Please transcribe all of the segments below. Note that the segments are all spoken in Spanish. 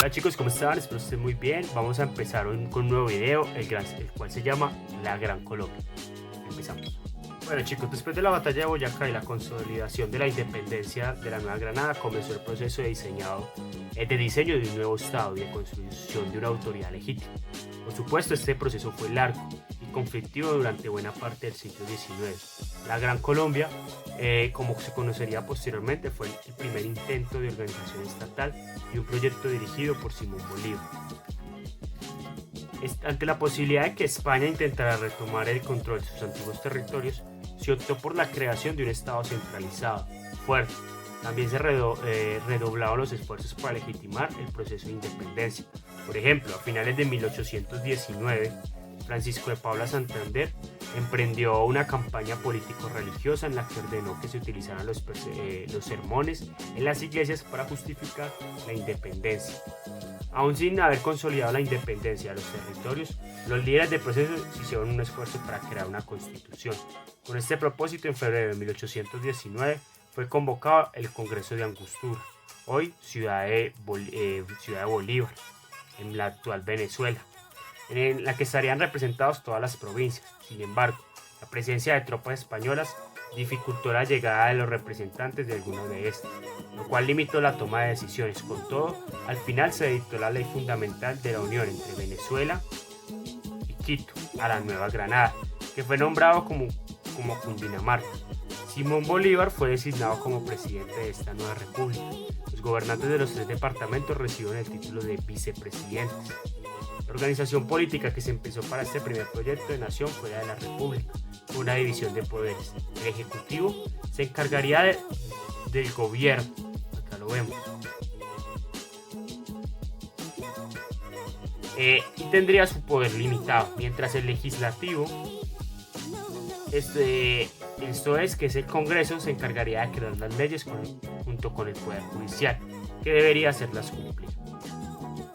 Hola chicos, ¿cómo están? Espero que estén muy bien. Vamos a empezar hoy con un nuevo video, el cual se llama La Gran Colombia. Empezamos. Bueno chicos, después de la batalla de Boyacá y la consolidación de la independencia de la Nueva Granada, comenzó el proceso de diseño de un nuevo estado y de construcción de una autoridad legítima. Por supuesto, este proceso fue largo y conflictivo durante buena parte del siglo XIX. La Gran Colombia, como se conocería posteriormente, fue el primer intento de organización estatal y un proyecto dirigido por Simón Bolívar. Ante la posibilidad de que España intentara retomar el control de sus antiguos territorios, se optó por la creación de un Estado centralizado, fuerte. También se redoblaron los esfuerzos para legitimar el proceso de independencia. Por ejemplo, a finales de 1819, Francisco de Paula Santander emprendió una campaña político-religiosa en la que ordenó que se utilizaran los sermones en las iglesias para justificar la independencia. Aún sin haber consolidado la independencia de los territorios, los líderes del proceso hicieron un esfuerzo para crear una constitución. Con este propósito, en febrero de 1819 fue convocado el Congreso de Angostura, hoy Ciudad de Bolívar, en la actual Venezuela, en la que estarían representadas todas las provincias. Sin embargo, la presencia de tropas españolas dificultó la llegada de los representantes de algunas de estas, lo cual limitó la toma de decisiones. Con todo, al final se dictó la ley fundamental de la unión entre Venezuela y Quito, a la Nueva Granada, que fue nombrado como Cundinamarca. Simón Bolívar fue designado como presidente de esta nueva república. Los gobernantes de los 3 departamentos recibieron el título de vicepresidentes. La organización política que se empezó para este primer proyecto de nación fue la de la república, con una división de poderes. El ejecutivo se encargaría del gobierno, acá lo vemos, y tendría su poder limitado, mientras el legislativo, esto es que el Congreso, se encargaría de crear las leyes junto con el Poder Judicial, que debería hacerlas cumplir.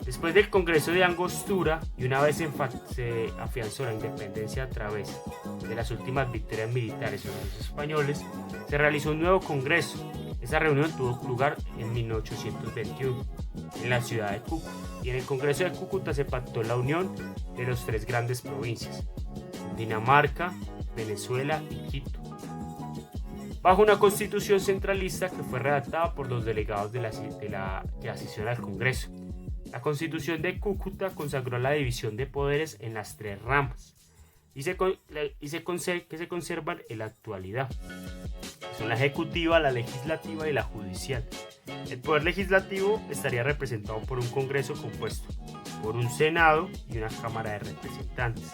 Después del Congreso de Angostura, y una vez se afianzó la independencia a través de las últimas victorias militares sobre los españoles, se realizó un nuevo Congreso. Esa reunión tuvo lugar en 1821 en la ciudad de Cúcuta, y en el Congreso de Cúcuta se pactó la unión de las 3 grandes provincias, Dinamarca, Venezuela y Quito, bajo una constitución centralista que fue redactada por los delegados de la asistieron al Congreso. La Constitución de Cúcuta consagró la división de poderes en las 3 ramas que se conservan en la actualidad. Son la ejecutiva, la legislativa y la judicial. El poder legislativo estaría representado por un Congreso compuesto por un Senado y una Cámara de Representantes.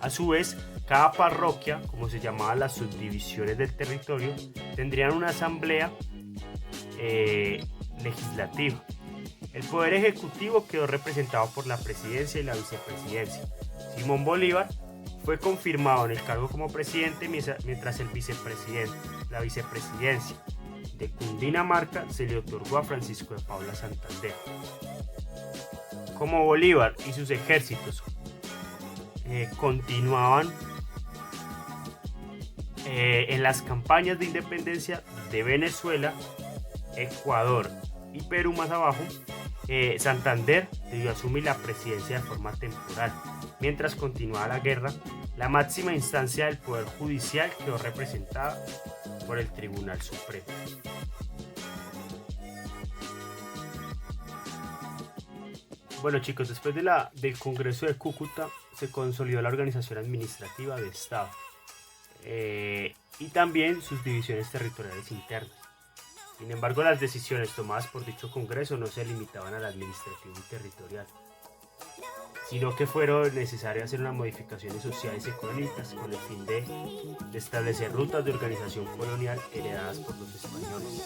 A su vez, cada parroquia, como se llamaban las subdivisiones del territorio, tendrían una asamblea legislativa. El poder ejecutivo quedó representado por la presidencia y la vicepresidencia. Simón Bolívar fue confirmado en el cargo como presidente, mientras la vicepresidencia de Cundinamarca se le otorgó a Francisco de Paula Santander. Como Bolívar y sus ejércitos continuaban en las campañas de independencia de Venezuela, Ecuador y Perú más abajo, Santander debió asumir la presidencia de forma temporal. Mientras continuaba la guerra, la máxima instancia del Poder Judicial quedó representada por el Tribunal Supremo. Bueno chicos, después del Congreso de Cúcuta se consolidó la organización administrativa de Estado y también sus divisiones territoriales internas. Sin embargo, las decisiones tomadas por dicho Congreso no se limitaban al administrativo y territorial, sino que fueron necesarias hacer unas modificaciones sociales y económicas con el fin de establecer rutas de organización colonial heredadas por los españoles.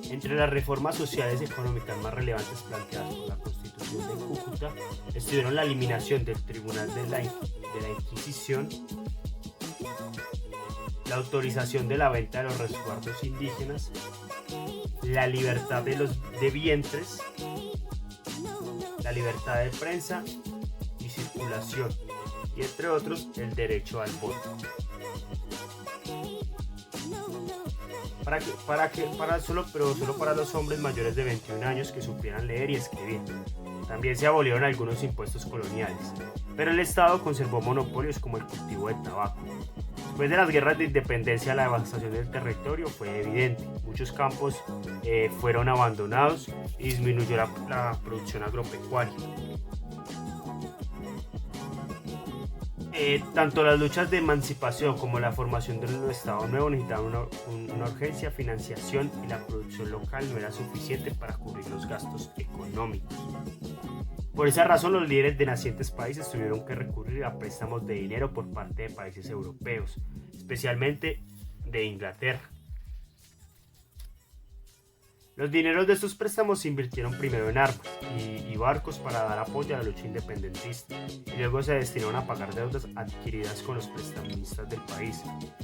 Entre las reformas sociales y económicas más relevantes planteadas por la Constitución de Cúcuta estuvieron la eliminación del Tribunal de la Inquisición, la autorización de la venta de los resguardos indígenas, la libertad de vientres, la libertad de prensa y circulación, y entre otros el derecho al voto. pero solo para los hombres mayores de 21 años que supieran leer y escribir. También se abolieron algunos impuestos coloniales, pero el Estado conservó monopolios como el cultivo de tabaco. Después de las guerras de independencia, la devastación del territorio fue evidente. Muchos campos fueron abandonados y disminuyó la producción agropecuaria. Tanto las luchas de emancipación como la formación de un Estado nuevo necesitaban una urgencia, financiación, y la producción local no era suficiente para cubrir los gastos económicos. Por esa razón, los líderes de nacientes países tuvieron que recurrir a préstamos de dinero por parte de países europeos, especialmente de Inglaterra. Los dineros de estos préstamos se invirtieron primero en armas y barcos para dar apoyo a la lucha independentista, y luego se destinaron a pagar deudas adquiridas con los prestamistas del país.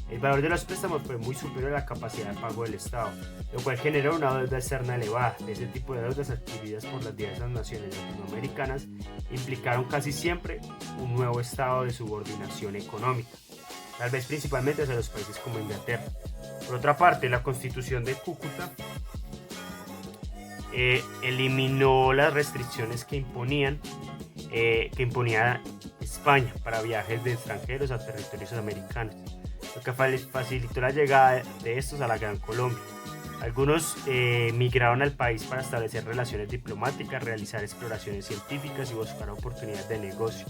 El valor de los préstamos fue muy superior a la capacidad de pago del Estado, lo cual generó una deuda externa elevada. Ese tipo de deudas adquiridas por las diversas naciones latinoamericanas implicaron casi siempre un nuevo estado de subordinación económica, tal vez principalmente hacia los países como Inglaterra. Por otra parte, la Constitución de Cúcuta eliminó las restricciones que imponía España para viajes de extranjeros a territorios americanos, lo que facilitó la llegada de estos a la Gran Colombia. Algunos migraron al país para establecer relaciones diplomáticas, realizar exploraciones científicas y buscar oportunidades de negocio.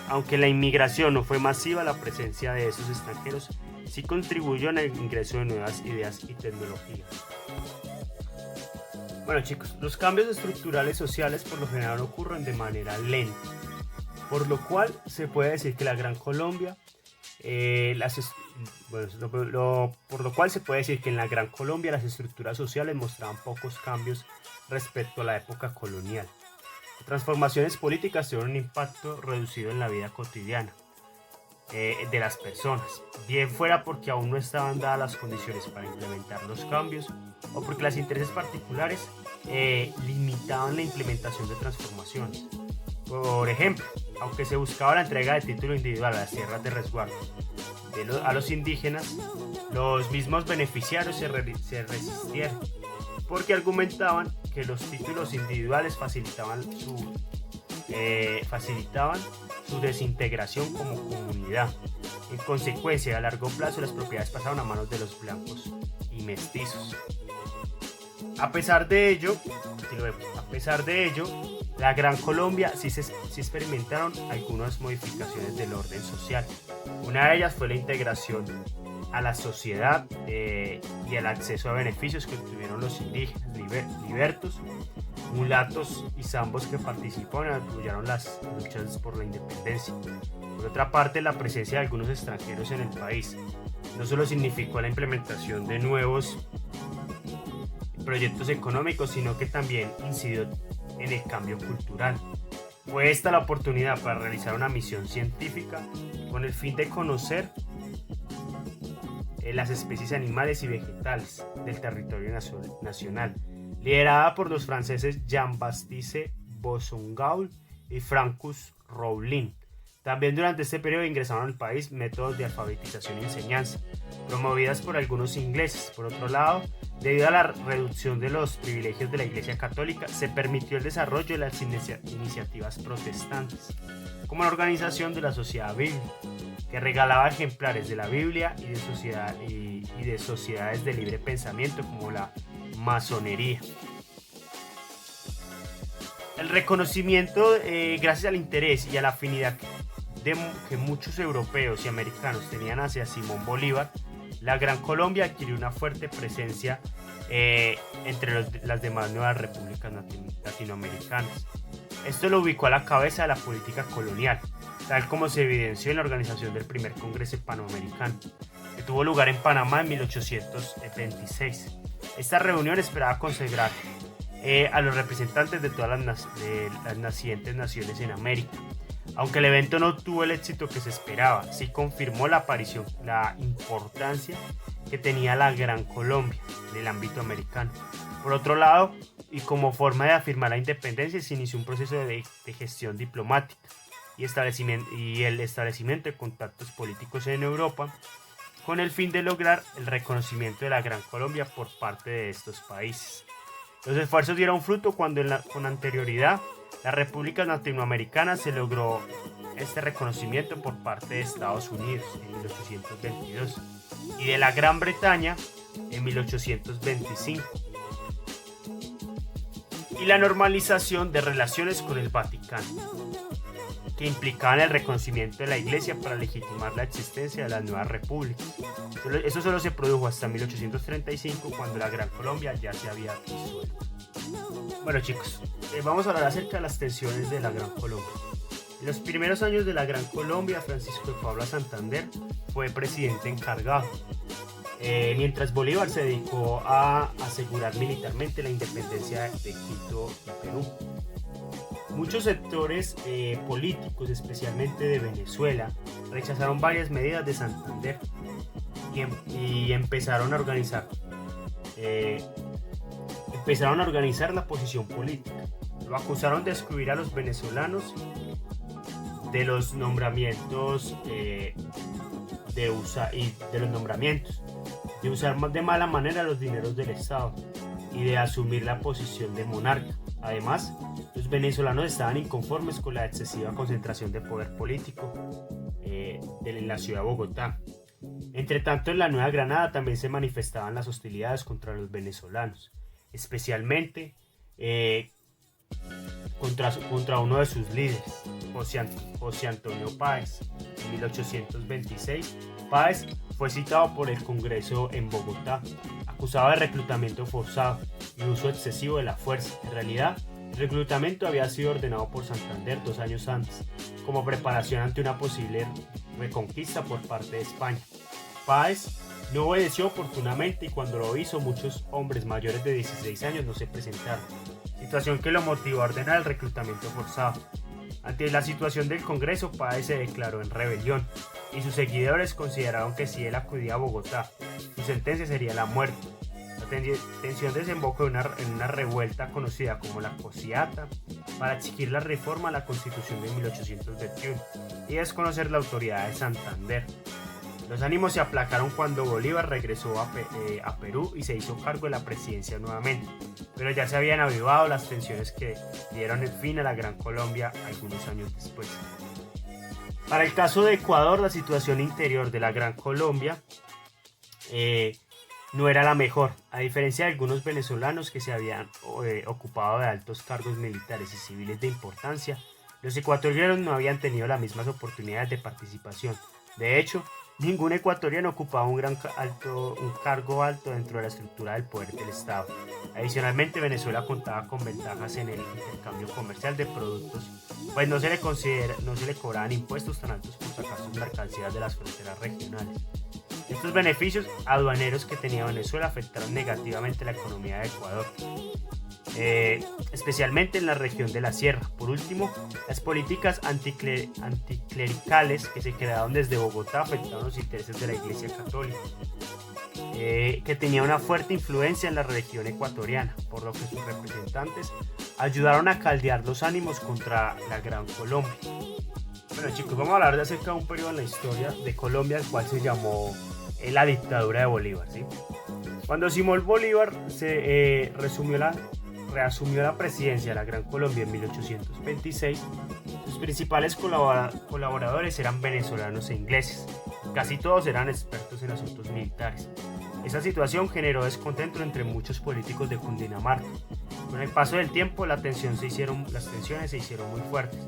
Aunque la inmigración no fue masiva, la presencia de esos extranjeros sí contribuyó en el ingreso de nuevas ideas y tecnologías. Bueno, chicos, los cambios estructurales sociales por lo general ocurren de manera lenta, por lo cual se puede decir que la Gran Colombia, por lo cual se puede decir que en la Gran Colombia las estructuras sociales mostraban pocos cambios respecto a la época colonial. Las transformaciones políticas tuvieron un impacto reducido en la vida cotidiana de las personas, bien fuera porque aún no estaban dadas las condiciones para implementar los cambios o porque los intereses particulares limitaban la implementación de transformaciones. Por ejemplo, aunque se buscaba la entrega de título individual a las tierras de resguardo a los indígenas, los mismos beneficiarios se resistieron porque argumentaban que los títulos individuales facilitaban su desintegración como comunidad. En consecuencia, a largo plazo las propiedades pasaron a manos de los blancos y mestizos. A pesar de ello, la Gran Colombia sí experimentaron algunas modificaciones del orden social. Una de ellas fue la integración a la sociedad y el acceso a beneficios que obtuvieron los indígenas, libertos, mulatos y zambos que participaron y apoyaron las luchas por la independencia. Por otra parte, la presencia de algunos extranjeros en el país no solo significó la implementación de nuevos proyectos económicos, sino que también incidió en el cambio cultural. Fue esta la oportunidad para realizar una misión científica con el fin de conocer las especies animales y vegetales del territorio nacional, liderada por los franceses Jean-Baptiste Boussingault y Francois Rollin. También durante este periodo ingresaron al país métodos de alfabetización y enseñanza, promovidas por algunos ingleses. Por otro lado, debido a la reducción de los privilegios de la Iglesia Católica, se permitió el desarrollo de las iniciativas protestantes, como la organización de la Sociedad Bíblica, que regalaba ejemplares de la Biblia y de sociedades de libre pensamiento como la masonería. El reconocimiento, gracias al interés y a la afinidad que muchos europeos y americanos tenían hacia Simón Bolívar, la Gran Colombia adquirió una fuerte presencia entre las demás nuevas repúblicas latinoamericanas. Esto lo ubicó a la cabeza de la política colonial, tal como se evidenció en la organización del primer Congreso Panamericano, que tuvo lugar en Panamá en 1826. Esta reunión esperaba consagrar a los representantes de todas las nacientes naciones en América. Aunque el evento no tuvo el éxito que se esperaba, sí confirmó la importancia que tenía la Gran Colombia en el ámbito americano. Por otro lado, y como forma de afirmar la independencia, se inició un proceso de gestión diplomática y el establecimiento de contactos políticos en Europa, con el fin de lograr el reconocimiento de la Gran Colombia por parte de estos países. Los esfuerzos dieron fruto cuando con anterioridad las repúblicas latinoamericanas se logró este reconocimiento por parte de Estados Unidos en 1822 y de la Gran Bretaña en 1825, y la normalización de relaciones con el Vaticano, que implicaban el reconocimiento de la Iglesia para legitimar la existencia de las nuevas repúblicas. Eso solo se produjo hasta 1835, cuando la Gran Colombia ya se había disuelto. Bueno, chicos, vamos a hablar acerca de las tensiones de la Gran Colombia. En los primeros años de la Gran Colombia, Francisco de Paula Santander fue presidente encargado, mientras Bolívar se dedicó a asegurar militarmente la independencia de Quito y Perú. Muchos sectores políticos, especialmente de Venezuela, rechazaron varias medidas de Santander y empezaron a organizar la posición política. Lo acusaron de excluir a los venezolanos de los nombramientos, de usar de mala manera los dineros del Estado y de asumir la posición de monarca. Además, los venezolanos estaban inconformes con la excesiva concentración de poder político en la ciudad de Bogotá. Entre tanto, en la Nueva Granada también se manifestaban las hostilidades contra los venezolanos, especialmente contra uno de sus líderes, José Antonio Páez. En 1826, Páez fue citado por el Congreso en Bogotá, acusado de reclutamiento forzado y uso excesivo de la fuerza. En realidad, el reclutamiento había sido ordenado por Santander 2 años antes, como preparación ante una posible reconquista por parte de España. Páez no obedeció oportunamente, y cuando lo hizo, muchos hombres mayores de 16 años no se presentaron, situación que lo motivó a ordenar el reclutamiento forzado. Ante la situación del Congreso, Páez se declaró en rebelión, y sus seguidores consideraron que si él acudía a Bogotá, su sentencia sería la muerte. La tensión desembocó en una revuelta conocida como la Cociata, para exigir la reforma a la Constitución de 1821 y desconocer la autoridad de Santander. Los ánimos se aplacaron cuando Bolívar regresó a Perú y se hizo cargo de la presidencia nuevamente, pero ya se habían avivado las tensiones que dieron el fin a la Gran Colombia algunos años después. Para el caso de Ecuador, la situación interior de la Gran Colombia no era la mejor. A diferencia de algunos venezolanos que se habían ocupado de altos cargos militares y civiles de importancia, los ecuatorianos no habían tenido las mismas oportunidades de participación. De hecho, ningún ecuatoriano ocupaba un cargo alto dentro de la estructura del poder del Estado. Adicionalmente, Venezuela contaba con ventajas en el intercambio comercial de productos, pues no se le cobraban impuestos tan altos por sacar sus mercancías de las fronteras regionales. Estos beneficios aduaneros que tenía Venezuela afectaron negativamente la economía de Ecuador, especialmente en la región de la Sierra. Por último, las políticas anticlericales que se crearon desde Bogotá afectaron los intereses de la Iglesia Católica, que tenía una fuerte influencia en la región ecuatoriana, por lo que sus representantes ayudaron a caldear los ánimos contra la Gran Colombia. Bueno, chicos, vamos a hablar acerca de un periodo en la historia de Colombia, el cual se llamó la dictadura de Bolívar, ¿sí? Cuando Simón Bolívar reasumió la presidencia de la Gran Colombia en 1826, sus principales colaboradores eran venezolanos e ingleses. Casi todos eran expertos en asuntos militares. Esa situación generó descontento entre muchos políticos de Cundinamarca. Con el paso del tiempo, las tensiones se hicieron muy fuertes.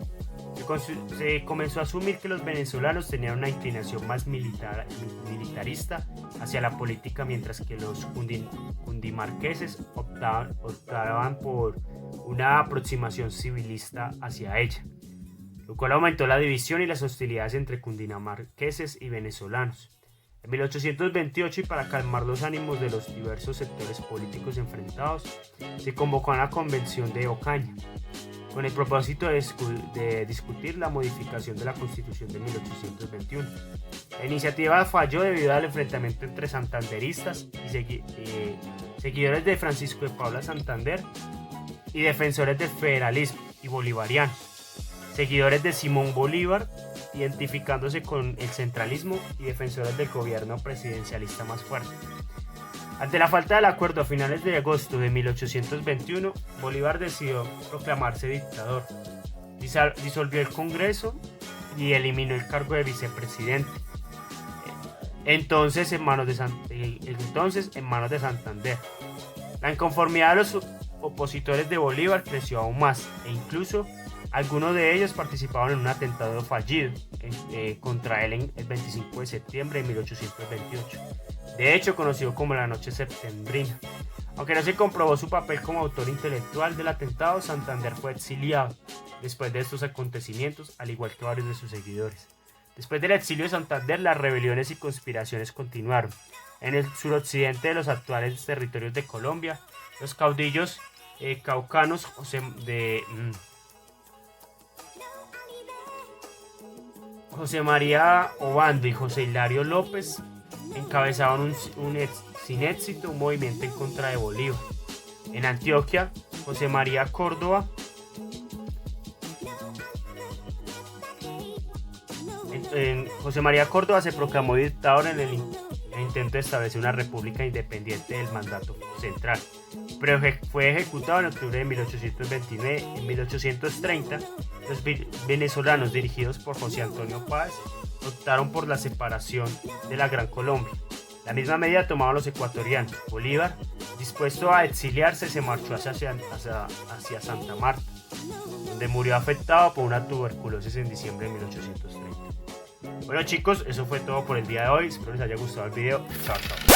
Se comenzó a asumir que los venezolanos tenían una inclinación más militarista hacia la política, mientras que los cundimarqueses optaban por una aproximación civilista hacia ella, lo cual aumentó la división y las hostilidades entre cundinamarqueses y venezolanos. En 1828, y para calmar los ánimos de los diversos sectores políticos enfrentados, se convocó a la Convención de Ocaña, con el propósito de discutir la modificación de la Constitución de 1821. La iniciativa falló debido al enfrentamiento entre santanderistas y seguidores de Francisco de Paula Santander y defensores del federalismo y bolivarianos, seguidores de Simón Bolívar identificándose con el centralismo y defensores del gobierno presidencialista más fuerte. Ante la falta del acuerdo a finales de agosto de 1821, Bolívar decidió proclamarse dictador. Disolvió el Congreso y eliminó el cargo de vicepresidente. Entonces en manos de Santander. La inconformidad de los opositores de Bolívar creció aún más, e incluso algunos de ellos participaron en un atentado fallido contra él el 25 de septiembre de 1828, de hecho conocido como la Noche Septembrina. Aunque no se comprobó su papel como autor intelectual del atentado, Santander fue exiliado después de estos acontecimientos, al igual que varios de sus seguidores. Después del exilio de Santander, las rebeliones y conspiraciones continuaron. En el suroccidente de los actuales territorios de Colombia, los caudillos caucanos José María Obando y José Hilario López encabezaban sin éxito un movimiento en contra de Bolívar. En Antioquia, José María Córdoba se proclamó dictador en el intento de establecer una república independiente del mandato central, pero fue ejecutado en octubre de 1829. En 1830, los venezolanos dirigidos por José Antonio Páez optaron por la separación de la Gran Colombia. La misma medida tomaron los ecuatorianos. Bolívar, dispuesto a exiliarse, se marchó hacia Santa Marta, donde murió afectado por una tuberculosis en diciembre de 1830. Bueno chicos, eso fue todo por el día de hoy. Espero les haya gustado el video. Chao, chao.